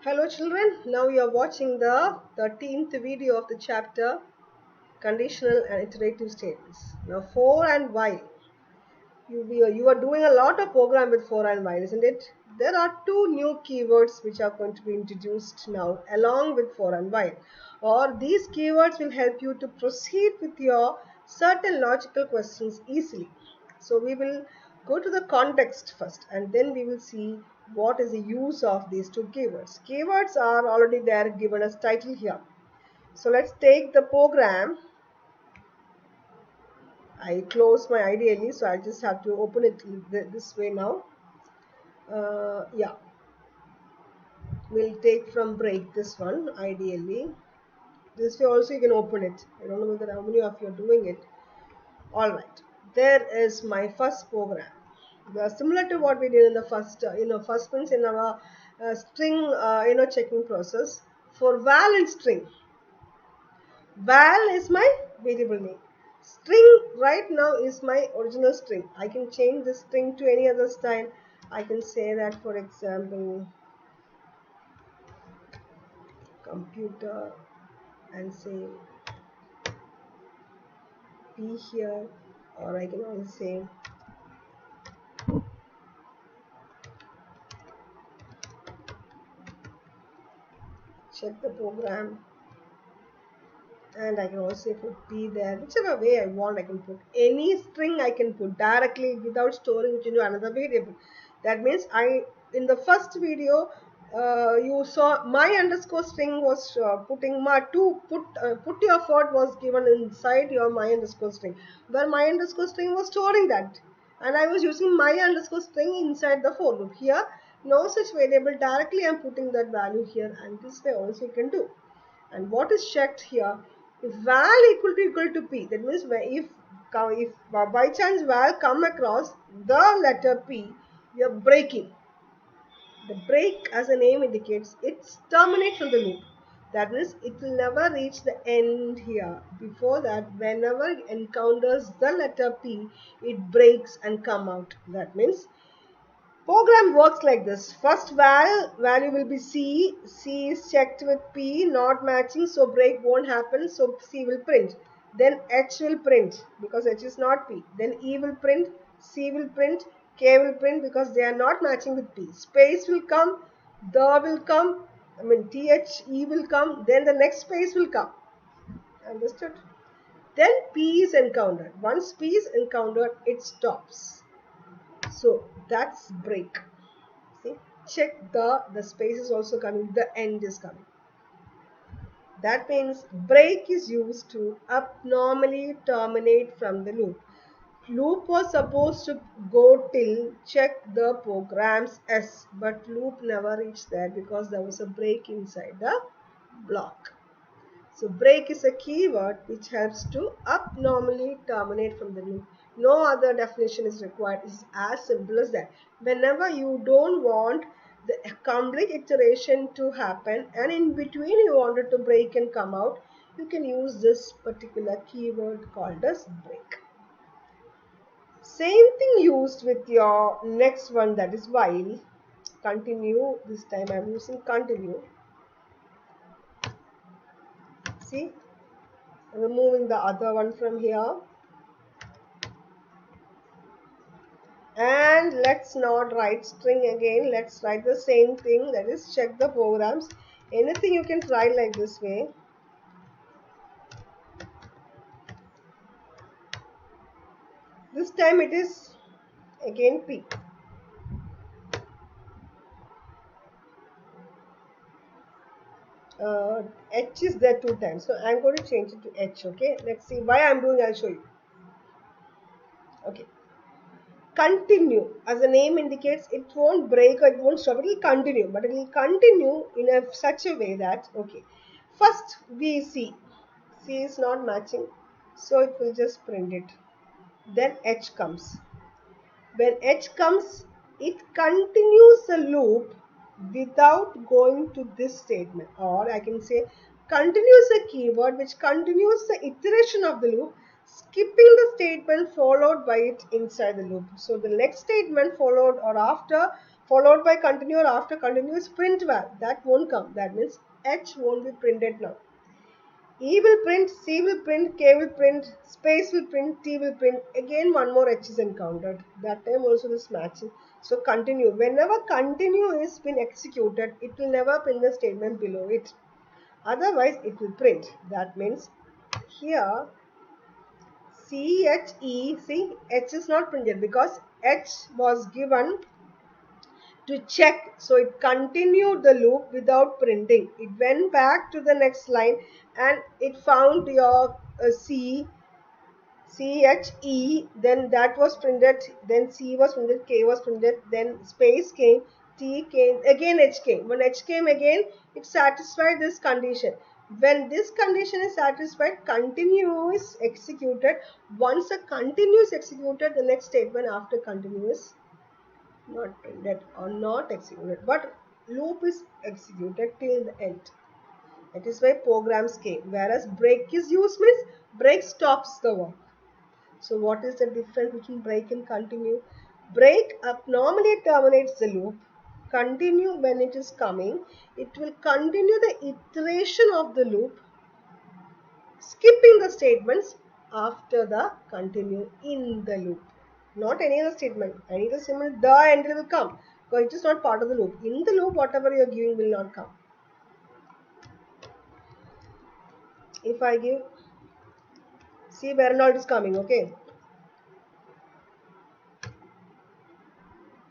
Hello children, now you are watching the 13th video of the chapter Conditional and Iterative Statements. Now for and while. You are doing a lot of program with for and while, isn't it? There are two new keywords which are going to be introduced now along with for and while. Or these keywords will help you to proceed with your certain logical questions easily. So we will go to the context first and then we will see what is the use of these two keywords. Keywords are already there given as title here. So let's take the program. I closed my IDLE, so I just have to open it this way now. Yeah, we'll take from break this one IDLE. This way also you can open it. I don't know whether how many of you are doing it. All right, there is my first program. Similar to what we did in the first ones in our string checking process. For val and string, val is my variable name. String right now is my original string. I can change the string to any other style. I can say that, for example, computer and say p here, or I can also say check the program, and I can also put p there. Whichever way I want, I can put any string. I can put directly without storing it into another variable. That means in the first video you saw my underscore string was putting my put your effort was given inside your my underscore string, where my underscore string was storing that, and I was using my underscore string inside the for loop. Here no such variable, directly I'm putting that value here, and this way also you can do. And what is checked here, if val equal to p, that means if by chance val come across the letter p, you are breaking. The break, as the name indicates, it terminates from the loop. That means it will never reach the end here. Before that, whenever it encounters the letter P, it breaks and come out. That means program works like this. First value will be C. C is checked with P, not matching, so break won't happen, so C will print. Then H will print because H is not P. Then E will print, C will print, K will print because they are not matching with P. Space will come, the will come, THE will come, then the next space will come. Understood? Then P is encountered. Once P is encountered, it stops. So that's break. See, check the space is also coming, the end is coming. That means break is used to abnormally terminate from the loop. Loop was supposed to go till check the program's S, but loop never reached there because there was a break inside the block. So break is a keyword which helps to abnormally terminate from the loop. No other definition is required. It's as simple as that. Whenever you don't want the complete iteration to happen and in between you wanted to break and come out, you can use this particular keyword called as break. Same thing used with your next one, that is while. Continue. This time I'm using continue. See, removing the other one from here. And let's not write string again. Let's write the same thing, that is check the programs. Anything you can write like this way. This time it is again P. H is there 2 times, so I'm going to change it to H. Okay, let's see why I'm doing. I'll show you. Okay, continue, as the name indicates, it won't break or it won't stop. It will continue, but it will continue in such a way that, okay, first we see C is not matching, so it will just print it. Then H comes. When H comes, it continues the loop without going to this statement, or I can say continues a keyword which continues the iteration of the loop, skipping the statement followed by it inside the loop. So the next statement followed or after followed by continue or after continue is print val. That won't come. That means H won't be printed now. E will print, C will print, K will print, space will print, T will print. Again, one more H is encountered. That time also this matching. So continue. Whenever continue is been executed, it will never print the statement below it. Otherwise, it will print. That means here CHE, see, H is not printed because H was given to check. So it continued the loop without printing. It went back to the next line and it found your CHE, then that was printed, then C was printed, K was printed, then space came, T came, again H came. When H came again, it satisfied this condition. When this condition is satisfied, continue is executed. Once a continue is executed, the next statement after continue is not printed or not executed, but loop is executed till the end. That is why programs came. Whereas break is used means break stops the work. So what is the difference between break and continue? Break normally terminates the loop. Continue when it is coming, it will continue the iteration of the loop, skipping the statements after the continue in the loop. Not any other statement. Any other statement, the end will come. Because it is not part of the loop. In the loop, whatever you are giving will not come. If I give, see where not is coming, okay?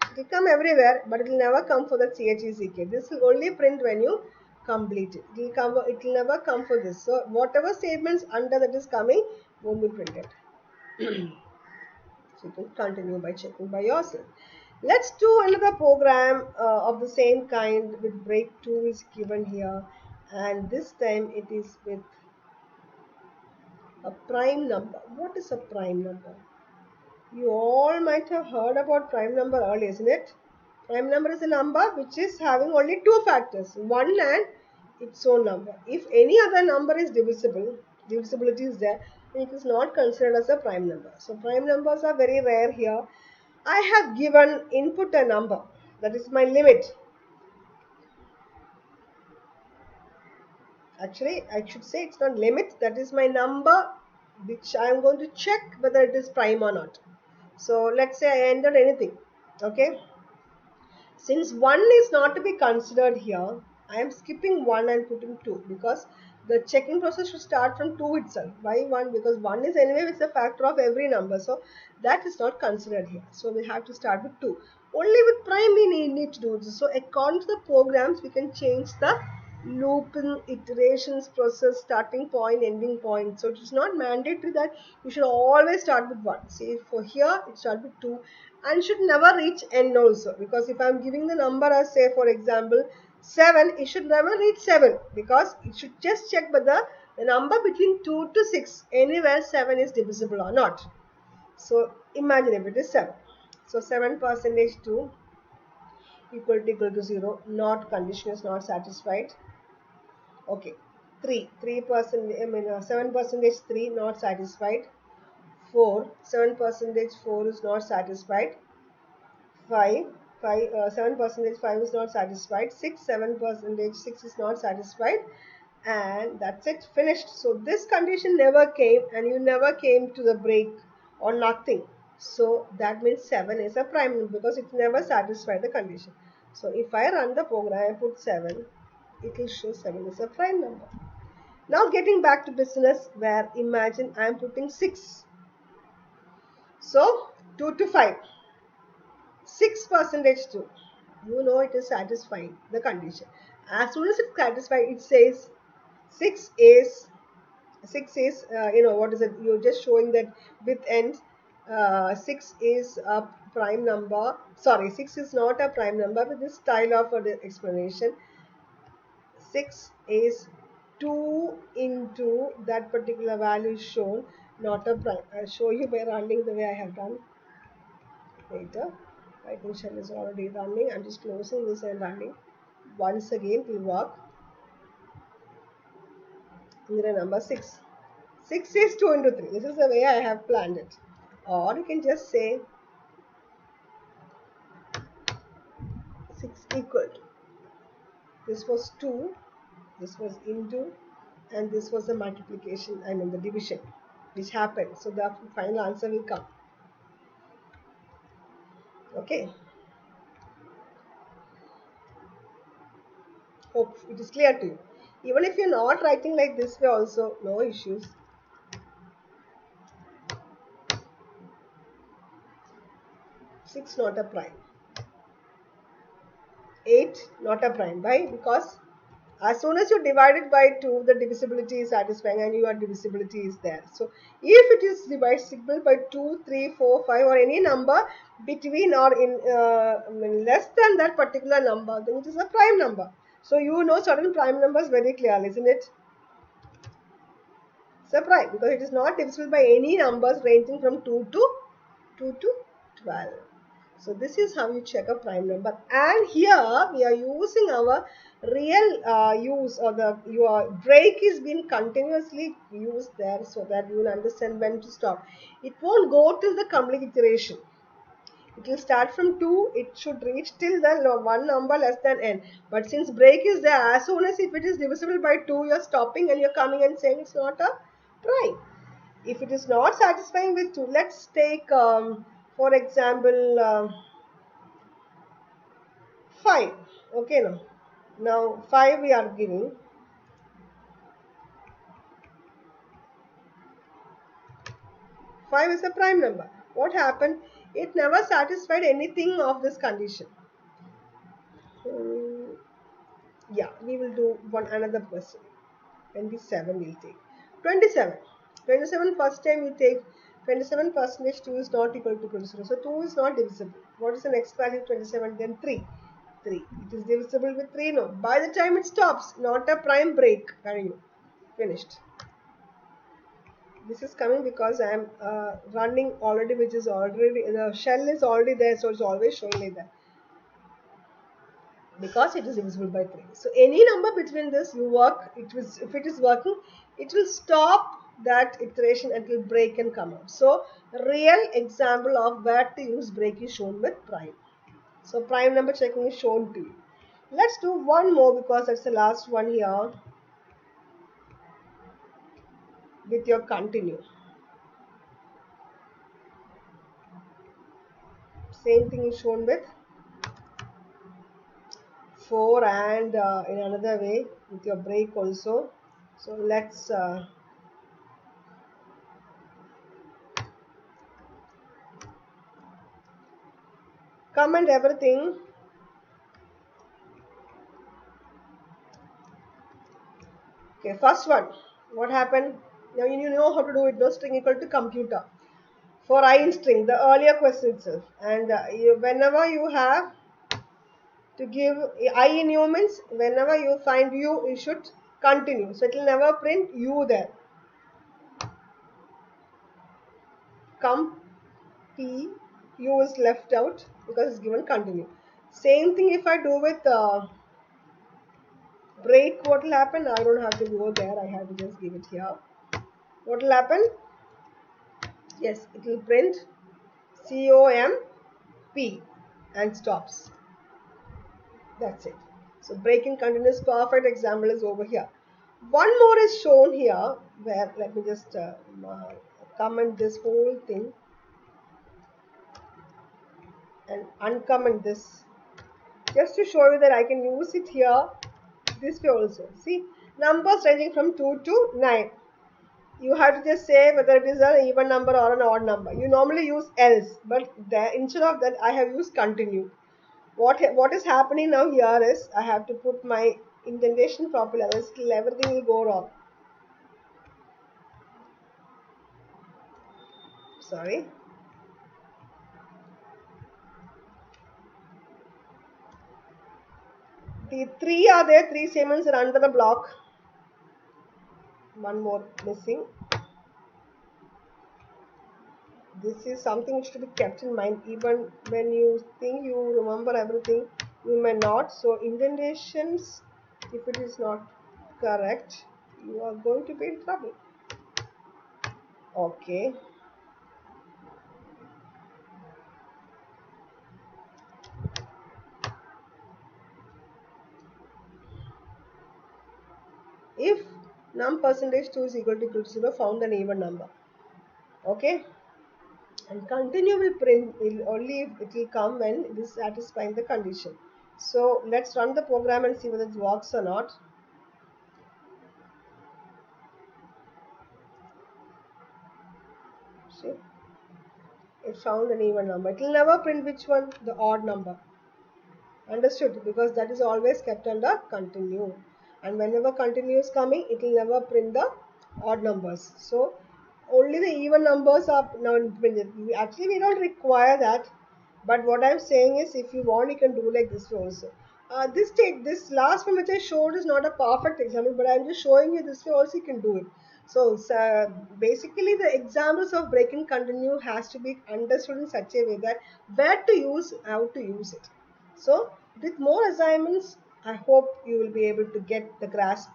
It will come everywhere, but it will never come for the CHECK. This will only print when you complete it. It will never come for this. So whatever statements under that is coming won't be printed. So you can continue by checking by yourself. Let's do another program of the same kind with break 2 is given here, and this time it is with a prime number. What is a prime number? You all might have heard about prime number earlier, isn't it? Prime number is a number which is having only two factors, 1 and its own number. If any other number is divisible, divisibility is there, it is not considered as a prime number. So prime numbers are very rare here. I have given input a number, that is my limit. Actually, I should say it's not limit, that is my number which I am going to check whether it is prime or not. So let's say I entered anything, okay? Since 1 is not to be considered here, I am skipping 1 and putting 2 because the checking process should start from 2 itself. Why 1? Because 1 is anyway is a factor of every number. So that is not considered here. So we have to start with 2. Only with prime we need to do this. So according to the programs, we can change the looping iterations process, starting point, ending point. So it is not mandatory that you should always start with 1. See, for here it starts with 2 and should never reach n also, because if I am giving the number as, say for example 7, it should never reach 7 because it should just check whether the number between 2 to 6 anywhere 7 is divisible or not. So imagine if it is 7. So 7 percentage 2 equal to 0, not condition is not satisfied. Okay, 3%, 7 percentage 3 not satisfied. 4, 7 percentage 4 is not satisfied. 7 percentage 5 is not satisfied. 6, 7 percentage 6 is not satisfied, and that's it, finished. So this condition never came, and you never came to the break or nothing. So that means 7 is a prime number because it never satisfied the condition. So if I run the program, I put 7, it will show 7 is a prime number. Now getting back to business, where imagine I am putting 6. So 2 to 5. 6 percentage 2. You know it is satisfying the condition. As soon as it's satisfied, it says 6 is what is it? You're just showing that with end 6 is a prime number. Sorry, 6 is not a prime number with this style of explanation. 6 is 2 into that particular value is shown, not a prime. I'll show you by running the way I have done later. Python shell is already running. I'm just closing this and running. Once again, we work. Here number 6. 6 is 2 into 3. This is the way I have planned it. Or you can just say equal to. This was 2, this was into, and this was the multiplication, I mean the division, which happened. So the final answer will come. Okay. Hope it is clear to you. Even if you're not writing like this way also, no issues. 6 not a prime. 8 not a prime. Why? Because as soon as you divide it by 2, the divisibility is satisfying and your divisibility is there. So if it is divisible by 2, 3, 4, 5 or any number between or in less than that particular number, then it is a prime number. So you know certain prime numbers very clearly, isn't it? It's a prime because it is not divisible by any numbers ranging from 2 to 12. So this is how you check a prime number. And here we are using our real use, or your break is being continuously used there so that you will understand when to stop. It won't go till the complete iteration. It will start from 2, it should reach till the one number less than n. But since break is there, as soon as if it is divisible by 2, you're stopping and you're coming and saying it's not a prime. If it is not satisfying with 2, let's take for example 5. Okay, now 5 we are giving. 5 is a prime number. What happened? It never satisfied anything of this condition. Yeah, we will do another question. 27 we'll take. 27. 27 first time you take 27 percentage 2 is not equal to 0. So 2 is not divisible. What is the next value? 27, then 3. 3. It is divisible with 3. No. By the time it stops, not a prime break. Finished. This is coming because I am running already, which is already, the shell is already there, so it's always showing like that. Because it is divisible by 3. So any number between this you work, if it is working, it will stop that iteration and it will break and come out. So real example of where to use break is shown with prime. So prime number checking is shown to you. Let's do one more because that's the last one here with your continue. Same thing is shown with 4 and in another way with your break also. So let's comment everything. Okay, first one. What happened? Now you know how to do it. No string equal to computer. For I in string, the earlier question itself. And whenever you have to give I in u means whenever you find u, you should continue. So it will never print u there. P, u is left out because it's given continue. Same thing if I do with break, what will happen? I don't have to go there. I have to just give it here. What will happen? Yes, it will print COMP and stops. That's it. So breaking continuous perfect example is over here. One more is shown here where let me just comment this whole thing and uncomment this just to show you that I can use it here this way also. See, numbers ranging from 2 to 9. You have to just say whether it is an even number or an odd number. You normally use else, but there, instead of that I have used continue. What is happening now here is I have to put my indentation properly, otherwise everything will go wrong. Sorry. The 3 are there, 3 segments are under the block. One more missing. This is something which should be kept in mind. Even when you think you remember everything, you may not. So indentations, if it is not correct, you are going to be in trouble. Okay. if num percentage 2 is equal to 0, found an even number. Okay, and continue will print only if it will come when it is satisfying the condition. So let's run the program and see whether it works or not. See, it found an even number. It will never print which one, the odd number. Understood? Because that is always kept under continue, and whenever continue is coming, it will never print the odd numbers. So only the even numbers are now printed. Actually, we don't require that, but what I'm saying is, if you want, you can do like this way also. This last one which I showed is not a perfect example, but I'm just showing you this way also you can do it. So basically, the examples of break and continue has to be understood in such a way that where to use, how to use it. So with more assignments, I hope you will be able to get the grasp.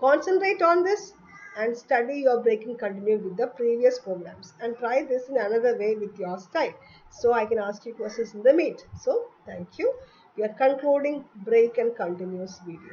Concentrate on this and study your break and continue with the previous programs, and try this in another way with your style. So I can ask you questions in the meet. So thank you. We are concluding break and continuous video.